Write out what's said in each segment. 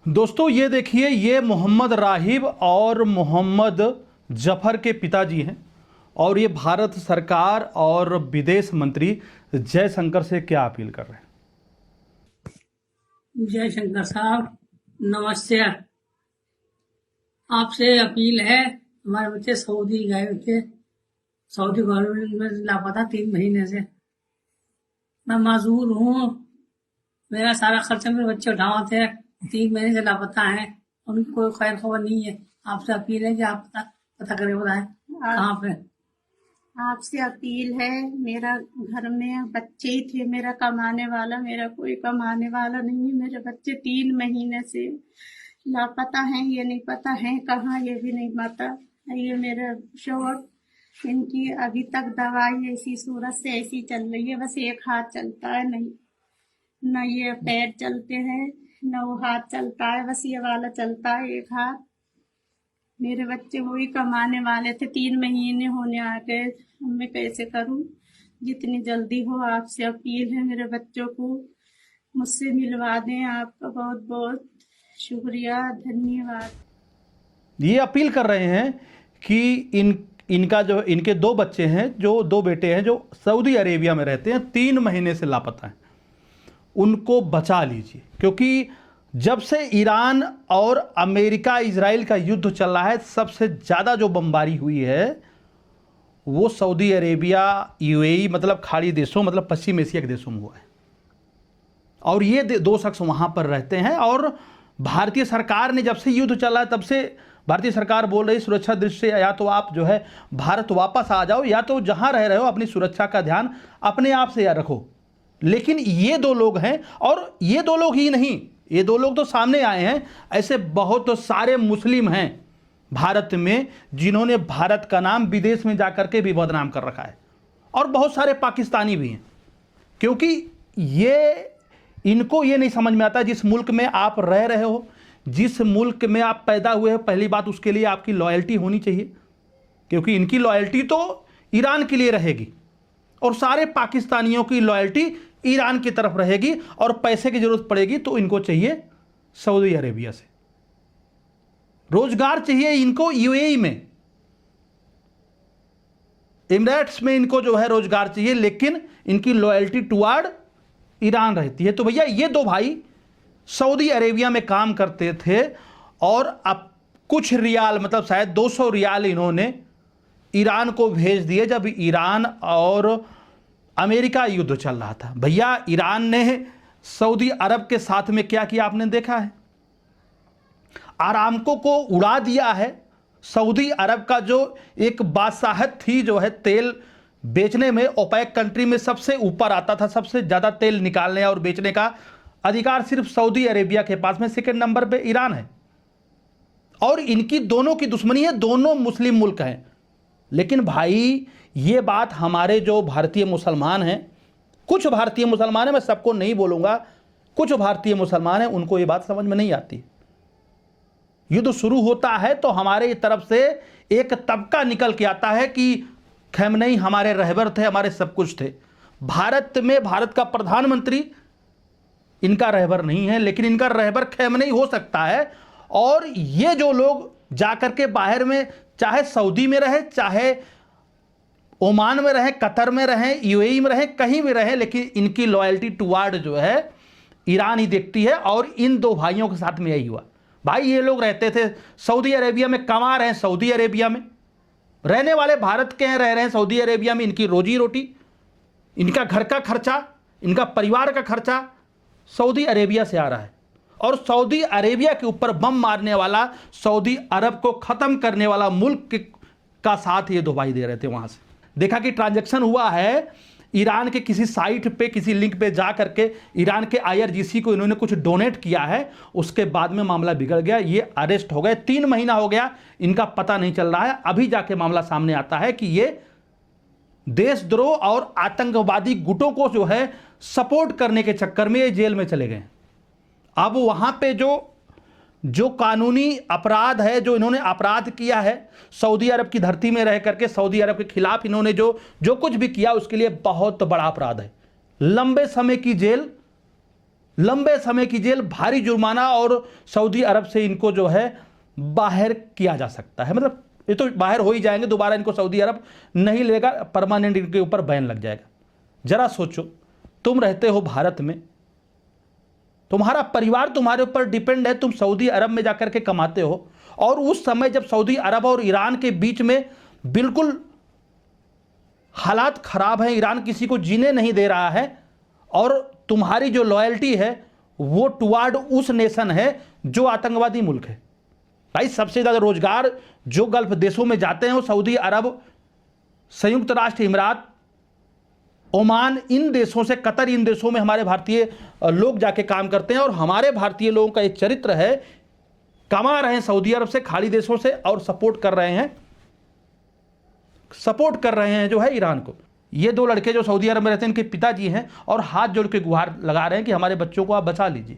दोस्तों ये देखिए, ये मोहम्मद राहिब और मोहम्मद जफर के पिताजी हैं और ये भारत सरकार और विदेश मंत्री जयशंकर से क्या अपील कर रहे हैं। जयशंकर साहब नमस्ते। आपसे अपील है, हमारे बच्चे सऊदी गए हुए थे, सऊदी गवर्नमेंट में लापता 3 महीने से। मैं माजूर हूँ, मेरा सारा खर्चा मेरे बच्चे उठाते हैं, 3 महीने से लापता है, उनकी कोई खैर खबर नहीं है। आपसे अपील है कि आप पता करके बताएं कहाँ पे। आपसे अपील है, मेरा घर में बच्चे ही थे, मेरा कमाने वाला, मेरा कोई कमाने वाला नहीं है। मेरे बच्चे 3 महीने से लापता हैं, ये नहीं पता है कहाँ, ये भी नहीं पता। ये मेरे शोहर, इनकी अभी तक दवाई ऐसी सूरत से ऐसी चल रही है, बस एक हाथ चलता है, नहीं न ये पैर चलते हैं न वो हाथ चलता है, बस ये वाला चलता है एक हाथ। मेरे बच्चे वही कमाने वाले थे, 3 महीने होने आ गए, मैं कैसे करूं। जितनी जल्दी हो आपसे अपील है, मेरे बच्चों को मुझसे मिलवा दें। आपका बहुत बहुत शुक्रिया, धन्यवाद। ये अपील कर रहे हैं कि इनके 2 बच्चे हैं, जो 2 बेटे हैं जो सऊदी अरेबिया में रहते हैं, 3 महीने से लापता हैं, उनको बचा लीजिए। क्योंकि जब से ईरान और अमेरिका इजराइल का युद्ध चल रहा है, सबसे ज़्यादा जो बमबारी हुई है वो सऊदी अरेबिया, यूएई मतलब खाड़ी देशों, मतलब पश्चिम एशिया के देशों में हुआ है। और ये 2 शख्स वहाँ पर रहते हैं। और भारतीय सरकार ने, जब से युद्ध चल रहा है तब से भारतीय सरकार बोल रही सुरक्षा दृष्टि से या तो आप जो है भारत वापस आ जाओ, या तो जहाँ रह रहे हो अपनी सुरक्षा का ध्यान अपने आप से या रखो। लेकिन ये 2 लोग हैं, और ये 2 लोग ही नहीं, ये 2 लोग तो सामने आए हैं, ऐसे बहुत सारे मुस्लिम हैं भारत में जिन्होंने भारत का नाम विदेश में जाकर के भी बदनाम कर रखा है, और बहुत सारे पाकिस्तानी भी हैं। क्योंकि इनको ये नहीं समझ में आता, जिस मुल्क में आप रह रहे हो, जिस मुल्क में आप पैदा हुए हो, पहली बात उसके लिए आपकी लॉयल्टी होनी चाहिए। क्योंकि इनकी लॉयल्टी तो ईरान के लिए रहेगी और सारे पाकिस्तानियों की लॉयल्टी ईरान की तरफ रहेगी, और पैसे की जरूरत पड़ेगी तो इनको चाहिए सऊदी अरेबिया से रोजगार चाहिए, इनको यूएई में, एमिरेट्स में इनको जो है रोजगार चाहिए, लेकिन इनकी लॉयल्टी टुवार्ड ईरान रहती है। तो भैया ये 2 भाई सऊदी अरेबिया में काम करते थे, और अब कुछ रियाल, मतलब शायद 200 रियाल इन्होंने ईरान को भेज दिए जब ईरान और अमेरिका युद्ध चल रहा था। भैया ईरान ने सऊदी अरब के साथ में क्या किया आपने देखा है, आरामको को उड़ा दिया है। सऊदी अरब का जो एक बादशाहत थी, जो है तेल बेचने में, ओपेक कंट्री में सबसे ऊपर आता था, सबसे ज़्यादा तेल निकालने और बेचने का अधिकार सिर्फ सऊदी अरेबिया के पास में, सेकंड नंबर पे ईरान है। और इनकी दोनों की दुश्मनी है, दोनों मुस्लिम मुल्क हैं। लेकिन भाई ये बात हमारे जो भारतीय मुसलमान हैं, कुछ भारतीय मुसलमान हैं, मैं सबको नहीं बोलूँगा, कुछ भारतीय मुसलमान हैं, उनको ये बात समझ में नहीं आती। युद्ध शुरू होता है तो हमारे तरफ से एक तबका निकल के आता है कि खैमनई हमारे रहबर थे, हमारे सब कुछ थे। भारत में भारत का प्रधानमंत्री इनका रहबर नहीं है, लेकिन इनका रहबर खैमनई हो सकता है। और ये जो लोग जाकर के बाहर में, चाहे सऊदी में रहे, चाहे ओमान में रहे, कतर में रहे, यूएई में रहे, कहीं भी रहे, लेकिन इनकी लॉयल्टी टुवार्ड जो है ईरान ही देखती है। और इन 2 भाइयों के साथ में यही हुआ। भाई ये लोग रहते थे सऊदी अरेबिया में, कमा रहे हैं सऊदी अरेबिया में, रहने वाले भारत के हैं, रह रहे हैं सऊदी अरेबिया में। इनकी रोजी रोटी, इनका घर का खर्चा, इनका परिवार का खर्चा सऊदी अरेबिया से आ रहा है। और सऊदी अरेबिया के ऊपर बम मारने वाला, सऊदी अरब को ख़त्म करने वाला मुल्क का साथ ये 2 भाई दे रहे थे। वहाँ से देखा कि ट्रांजैक्शन हुआ है, ईरान के किसी साइट पे, किसी लिंक पे जा करके ईरान के आईआरजीसी को इन्होंने कुछ डोनेट किया है। उसके बाद में मामला बिगड़ गया, ये अरेस्ट हो गए। 3 महीना हो गया, इनका पता नहीं चल रहा है। अभी जाके मामला सामने आता है कि ये देशद्रोह और आतंकवादी गुटों को जो है सपोर्ट करने के चक्कर में ये जेल में चले गए। अब वहां पे जो कानूनी अपराध है, जो इन्होंने अपराध किया है सऊदी अरब की धरती में रह करके, सऊदी अरब के खिलाफ इन्होंने जो कुछ भी किया, उसके लिए बहुत बड़ा अपराध है। लंबे समय की जेल लंबे समय की जेल, भारी जुर्माना और सऊदी अरब से इनको जो है बाहर किया जा सकता है। मतलब ये तो बाहर हो ही जाएंगे, दोबारा इनको सऊदी अरब नहीं लेगा, परमानेंट इनके ऊपर बैन लग जाएगा। जरा सोचो, तुम रहते हो भारत में, तुम्हारा परिवार तुम्हारे ऊपर डिपेंड है, तुम सऊदी अरब में जाकर के कमाते हो, और उस समय जब सऊदी अरब और ईरान के बीच में बिल्कुल हालात खराब हैं, ईरान किसी को जीने नहीं दे रहा है, और तुम्हारी जो लॉयल्टी है वो टुवार्ड उस नेशन है जो आतंकवादी मुल्क है। भाई सबसे ज़्यादा रोजगार जो गल्फ देशों में जाते हैं वो सऊदी अरब, संयुक्त राष्ट्र अमीरात, ओमान, इन देशों से, कतर, इन देशों में हमारे भारतीय लोग जाके काम करते हैं। और हमारे भारतीय लोगों का एक चरित्र है, कमा रहे हैं सऊदी अरब से, खाड़ी देशों से, और सपोर्ट कर रहे हैं जो है ईरान को। ये दो लड़के जो सऊदी अरब में रहते हैं, इनके पिताजी हैं, और हाथ जोड़ के गुहार लगा रहे हैं कि हमारे बच्चों को आप बचा लीजिए।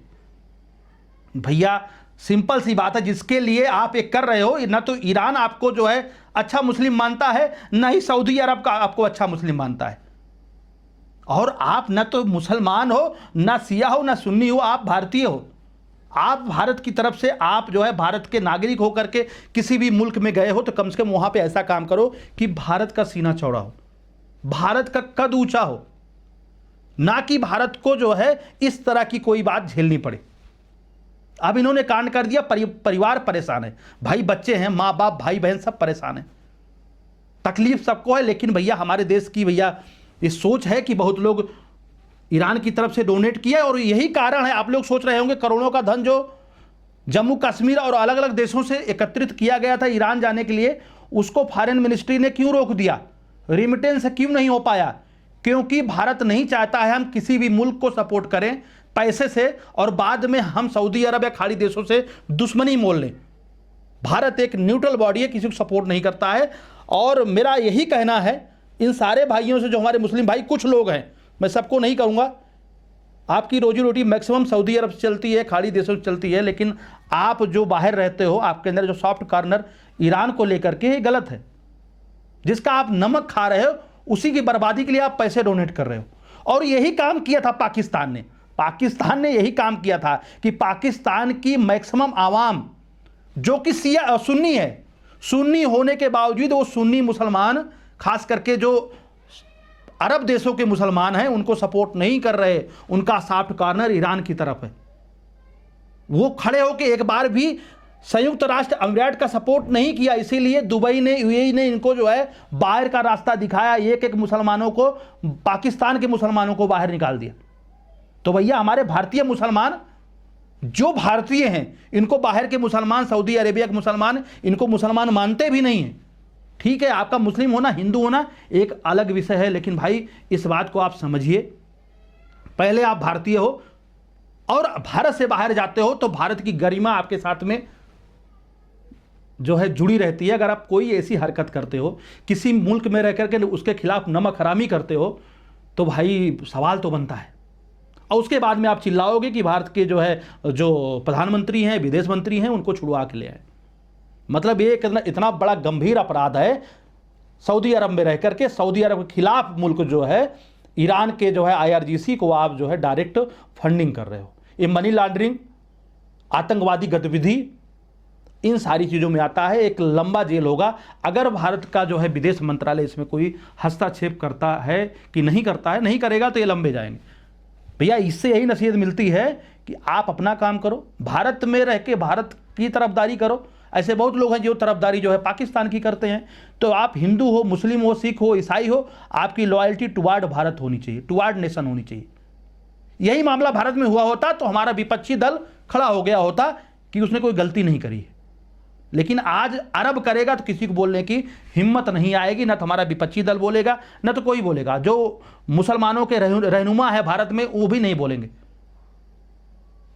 भैया सिंपल सी बात है, जिसके लिए आप एक कर रहे हो, ना तो ईरान आपको जो है अच्छा मुस्लिम मानता है, ना ही सऊदी अरब का आपको अच्छा मुस्लिम मानता है। और आप ना तो मुसलमान हो, ना सिया हो, ना सुन्नी हो, आप भारतीय हो। आप भारत की तरफ से, आप जो है भारत के नागरिक होकर के किसी भी मुल्क में गए हो, तो कम से कम वहां पे ऐसा काम करो कि भारत का सीना चौड़ा हो, भारत का कद ऊंचा हो, ना कि भारत को जो है इस तरह की कोई बात झेलनी पड़े। अब इन्होंने कांड कर दिया, परिवार परेशान है, भाई बच्चे हैं, माँ बाप, भाई बहन सब परेशान है, तकलीफ सबको है। लेकिन भैया हमारे देश की भैया ये सोच है कि बहुत लोग ईरान की तरफ से डोनेट किया, और यही कारण है, आप लोग सोच रहे होंगे करोड़ों का धन जो जम्मू कश्मीर और अलग अलग देशों से एकत्रित किया गया था ईरान जाने के लिए, उसको फॉरेन मिनिस्ट्री ने क्यों रोक दिया, रिमिटेंस क्यों नहीं हो पाया? क्योंकि भारत नहीं चाहता है हम किसी भी मुल्क को सपोर्ट करें पैसे से और बाद में हम सऊदी अरब या खाड़ी देशों से दुश्मनी मोल लें। भारत एक न्यूट्रल बॉडी है, किसी को सपोर्ट नहीं करता है। और मेरा यही कहना है इन सारे भाइयों से, जो हमारे मुस्लिम भाई कुछ लोग हैं, मैं सबको नहीं कहूँगा, आपकी रोजी रोटी मैक्सिमम सऊदी अरब से चलती है, खाड़ी देशों से चलती है, लेकिन आप जो बाहर रहते हो, आपके अंदर जो सॉफ्ट कॉर्नर ईरान को लेकर के, ये गलत है। जिसका आप नमक खा रहे हो, उसी की बर्बादी के लिए आप पैसे डोनेट कर रहे हो। और यही काम किया था पाकिस्तान ने यही काम किया था कि पाकिस्तान की मैक्सिमम आवाम जो कि सुन्नी है, सुन्नी होने के बावजूद वो सुन्नी मुसलमान, खास करके जो अरब देशों के मुसलमान हैं, उनको सपोर्ट नहीं कर रहे, उनका सॉफ्ट कॉर्नर ईरान की तरफ है। वो खड़े होकर एक बार भी संयुक्त राष्ट्र अमीरात का सपोर्ट नहीं किया, इसीलिए दुबई ने, यूएई ने इनको जो है बाहर का रास्ता दिखाया, एक मुसलमानों को, पाकिस्तान के मुसलमानों को बाहर निकाल दिया। तो भैया हमारे भारतीय मुसलमान जो भारतीय हैं, इनको बाहर के मुसलमान, सऊदी अरेबिया के मुसलमान, इनको मुसलमान मानते भी नहीं हैं। ठीक है, आपका मुस्लिम होना, हिंदू होना एक अलग विषय है, लेकिन भाई इस बात को आप समझिए, पहले आप भारतीय हो और भारत से बाहर जाते हो तो भारत की गरिमा आपके साथ में जो है जुड़ी रहती है। अगर आप कोई ऐसी हरकत करते हो, किसी मुल्क में रह करके उसके खिलाफ नमक हरामी करते हो, तो भाई सवाल तो बनता है। और उसके बाद में आप चिल्लाओगे कि भारत के जो है, जो प्रधानमंत्री हैं, विदेश मंत्री हैं, उनको छुड़वा के ले आए। मतलब ये इतना बड़ा गंभीर अपराध है, सऊदी अरब में रह करके सऊदी अरब के खिलाफ मुल्क जो है, ईरान के जो है IRGC को आप जो है डायरेक्ट फंडिंग कर रहे हो। ये मनी लॉन्ड्रिंग, आतंकवादी गतिविधि, इन सारी चीज़ों में आता है। एक लंबा जेल होगा अगर भारत का जो है विदेश मंत्रालय इसमें कोई हस्तक्षेप करता है कि नहीं करता है, नहीं करेगा तो ये लंबे जाएंगे। भैया इससे यही नसीहत मिलती है कि आप अपना काम करो, भारत में रह के भारत की तरफदारी करो। ऐसे बहुत लोग हैं जो तरफदारी जो है पाकिस्तान की करते हैं। तो आप हिंदू हो, मुस्लिम हो, सिख हो, ईसाई हो, आपकी लॉयल्टी टुवार्ड भारत होनी चाहिए, टुवार्ड नेशन होनी चाहिए। यही मामला भारत में हुआ होता तो हमारा विपक्षी दल खड़ा हो गया होता कि उसने कोई गलती नहीं करी है। लेकिन आज अरब करेगा तो किसी को बोलने की हिम्मत नहीं आएगी, न तो हमारा विपक्षी दल बोलेगा, न तो कोई बोलेगा। जो मुसलमानों के रहनुमा है भारत में, वो भी नहीं बोलेंगे।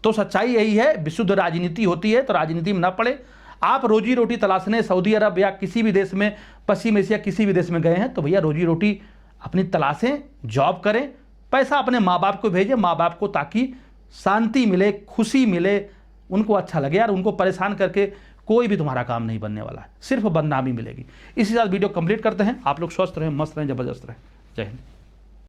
तो सच्चाई यही है, विशुद्ध राजनीति होती है तो राजनीति में न पड़े। आप रोजी रोटी तलाशने सऊदी अरब या किसी भी देश में, पश्चिम एशिया किसी भी देश में गए हैं, तो भैया रोजी रोटी अपनी तलाशें, जॉब करें, पैसा अपने माँ बाप को भेजें, माँ बाप को, ताकि शांति मिले, खुशी मिले, उनको अच्छा लगे। यार उनको परेशान करके कोई भी तुम्हारा काम नहीं बनने वाला है, सिर्फ बदनामी मिलेगी। इसी साथ वीडियो कंप्लीट करते हैं। आप लोग स्वस्थ रहें, मस्त रहें, जबरदस्त रहें। जय हिंद।